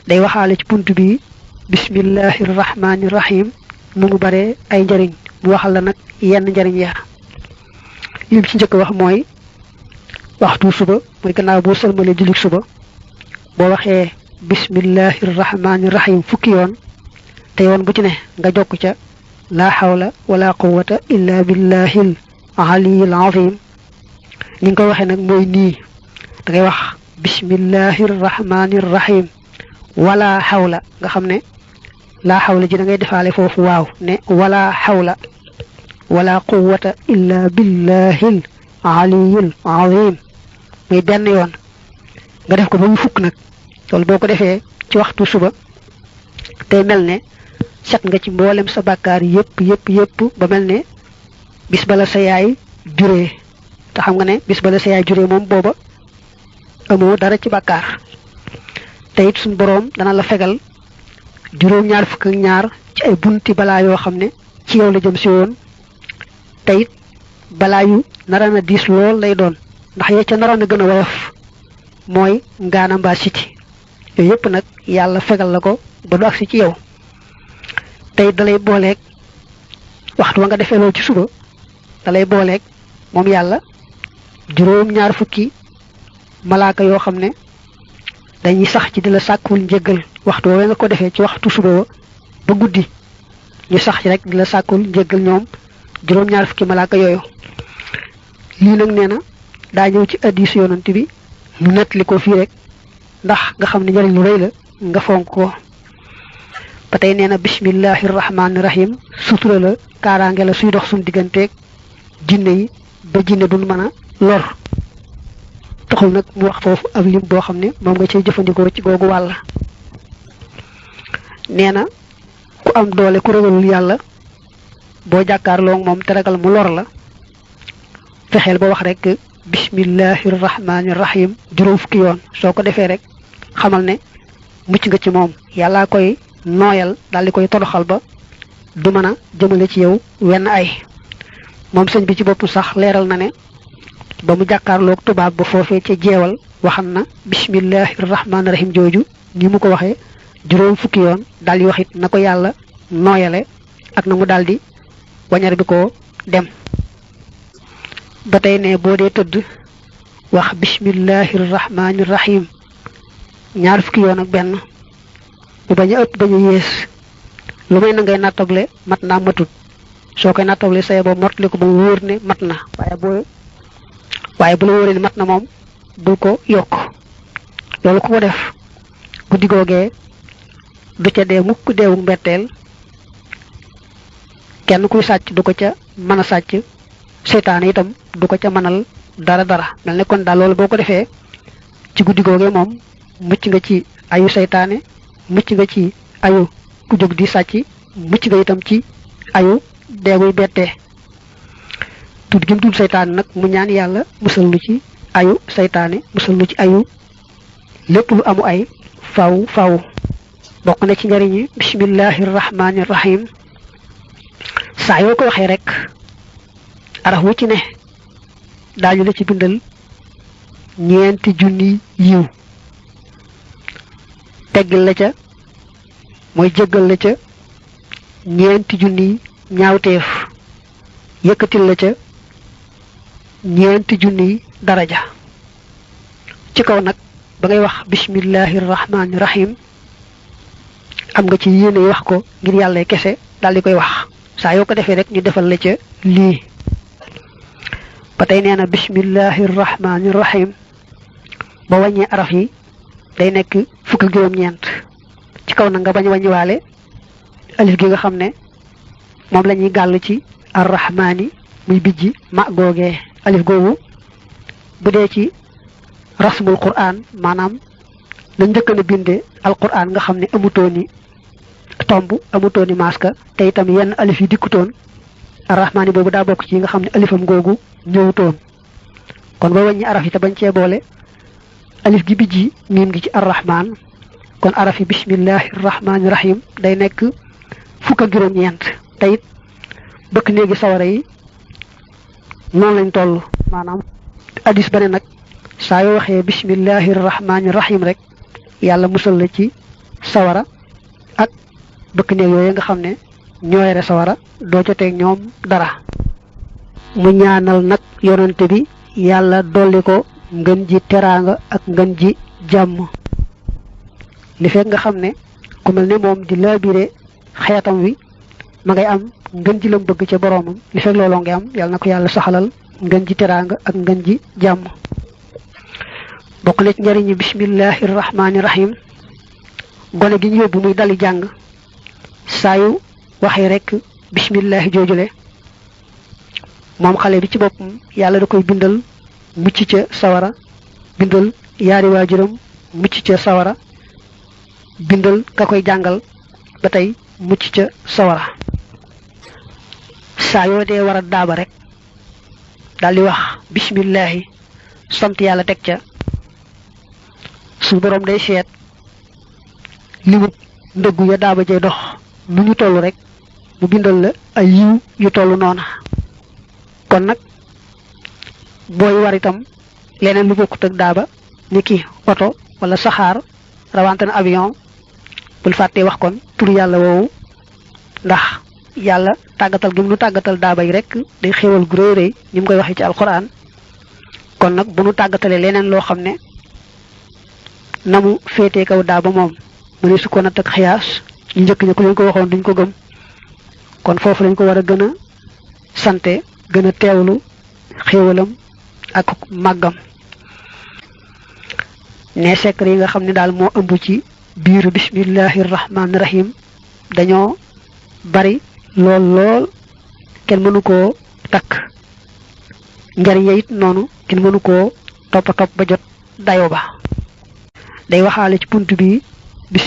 day waxaale ci buntu bi bismillahir rahmanir rahim nu mu bare ay njariñ mu waxal la nag yenn njariñ ya lim ci njëkk wax mooy waxtu suba mooy gannaaw boo sëlmale julli suba boo waxee bismillahir rahmanir rahim fukki yoon te yoon bu ci ne nga jokk ca la hawla wala quwwata illa billahil aliyyil azim ni nga waxe nak moy ni da ngay wax bismillahir rahmanir rahim wala hawla nga xamne la hawla ji da ngay defale fofu waaw ne wala hawla wala quwwata illa billahil aliyyil azim muy ben yoon nga def ko ba mu fukk nak tol boko defé ci waxtu suba tay melne set nga ci mbolem sa bakkar yépp ba melne bis bala sa yaay juré ta xam nga ne bis bala sa yaay juré mom boba amo dara ci bakkar tayit sun borom dana la fegal juroom ñaar fukk ak ñaar ci ay bunti bala yo xamne ci yow la jëm ci won tayit bala yu narana dis lol lay doon ndax ya ca narana gëna wayef moy ngana mba siti yépp nak yalla fegal lako ba du aksi ci yow tay dalay bolek waxtu nga defé lo ci suba dalay bolek mom yalla juroom ñaar fukki malaaka yo xamne dañuy sax ci dila sakul njéggal waxtu nga ko defé ci waxtu suba ba guddi ñu sax ci rek dila sakul njéggal ñoom juroom ñaar fukki malaaka yoyu li nak neena da ñew ci hadith yonent bi ñu netli ko fi rek ndax nga xamne ñari lu reey la nga fonk ko patay neena bismillahir rahmanir rahim sutura la karange la suy dox sun digante jinne yi ba jinne duñ mëna lor taxul nak mu wax fofu ab lim bo xamne mom nga cey jëfëndiko ci gogu wala neena ku am doole ku ragalul yalla bo jakarlo ak mom te ragal mu lor la fexel ba wax rek bismillahir rahmanir rahim juroom fukki yoon soko defé rek xamal ne mucc nga ci mom yalla koy noyal dal di koy toroxal ba du mëna jëmele ci yow wenn ay mom señ bi ci bop sax leral na ne ba mu jakarlo ak tubab ba fofé ci jéwal waxan na bismillahir rahmanir rahim joju ni mu ko waxé juroom fukki yoon dal di waxit nako yalla noyalé ak na mu daldi wañar bi ko dem batay ne bo dé teud wax bismillahir rahmanir rahim ñaar fukki yoon ak ben bu baña ëpp baña yees lu may na ngay natable matna matut sokay natable say bo mortli ko ba wóor ne matna waye bu la wóoré ne matna mom bu ko yok lolu ko def guddi gogé du ca dé mukk déwu mbettel kenn kuy sacc du ko ca mëna sacc sétan itam du ko ca manal dara melne kon da lolu boko defé ci guddi gogé mom mucc nga ci ayu sétané mucc nga ci ayu ku jog di sacc mucc nga itam ci ayu deeguy bété tud gim tud sétan nak mu ñaan yalla musal lu ci ayu sétané musal lu ci ayu lepp lu amu ay faaw bokk na ci njariñ bismillahir rahmanir rahim sa yo ko waxé rek araf wu ci ne dañu la ci bindal ñeenti junni yiw teggal la ca moy jéggal la ca ñeenti junni ñaawteef yëkkatil la ca ñeenti junni daraja ci kaw nak ba ngay wax bismillahir rahmanir rahim am nga ci yene wax ko ngir yalla kesse dal di koy wax sa yo ko defé rek ñu defal la ca li patay neena bismillahir rahmanir rahim ba wañé araf yi day nek fukk ak juroom ñent ci kaw na nga bañ wañi walé alif gi nga xamné mom lañuy gal ci arrahmani muy bijji ma gogé alif gogu bu dé ci rasmul qur'an manam la ñëkëna bindé alquran nga xamné amutoni tombu amutoni maska té itam yenn alif yi dikuton arrahmani bobu da bok ci nga xamné alifam gogu ñewuton kon ba wañi araf yi ta bañ ci bolé alif gi bijji mim gi ci arrahman kon arafi bismillahir rahmanir rahim day nek fukk ak juroom ñent tayit bëkk neegi sawara yi non lañ tollu manam hadith bané nak sa yo waxé bismillahir rahmanir rahim rek yalla musal la ci sawara ak bëkk néeg yooyu nga xam ne ñooyere sawara doo joteeg ñoom dara. mu ñaanal nag yonante bi yàlla dolli ko ngën ji teraanga ak ngën ji jàmm li fekk nga xam ne ku mel ne moom di laabire xeetam wi ma ngay am ngën ji lam bëgg ca boroomam li fekk looloo ngi am yàlla na ko yàlla saxalal ngën ji teraanga ak ngën ji jàmm. bokk na ci njëriñu bismillahi rahmaani rahim gone gi ñu yóbbu muy dali jàng saa yu waxee rek bismillahi joojule moom xale bi ci boppam yàlla da koy bindal mucc ca sawara bindal yaari waajuram mucc ca sawara bindal ka koy jàngal ba tey mucc ca sawara. saa yoo dee war a daaba rek daal di wax bismillahi sant yàlla teg ca su borom day seet limut ndëggu ya daaba jay dox nu ñu toll rek mu bindal la ay yiw yu toll noona. kon nag booy war itam leneen lu bokkut ak daaba ni ki oto wala saxaar rawante na avion bul fàttee wax kon tur yàlla woowu ndax yàlla tàggatal gi mu nu tàggatal daaba yi rek day xéewal gu rëy rëy ni mu koy waxee ci alxuraan. kon nag bu nu tàggatalee leneen loo xam ne na mu féetee kaw daaba moom mu ne su ko natt ak xiyaas ñu njëkk ña ku leen ko waxoon duñ ko gëm kon foofu lañ ko war a gën a sante gën a teewlu xéewalam ak màggam. ne secret yi nga xam ne daal moo ëmb ci biiru bismillahi rahmaani rahim dañoo bari lool lool kenn mënu koo takk njariñ ya it noonu kenn mënu koo topp ba jot dayo ba. day waxaale ci bunt bi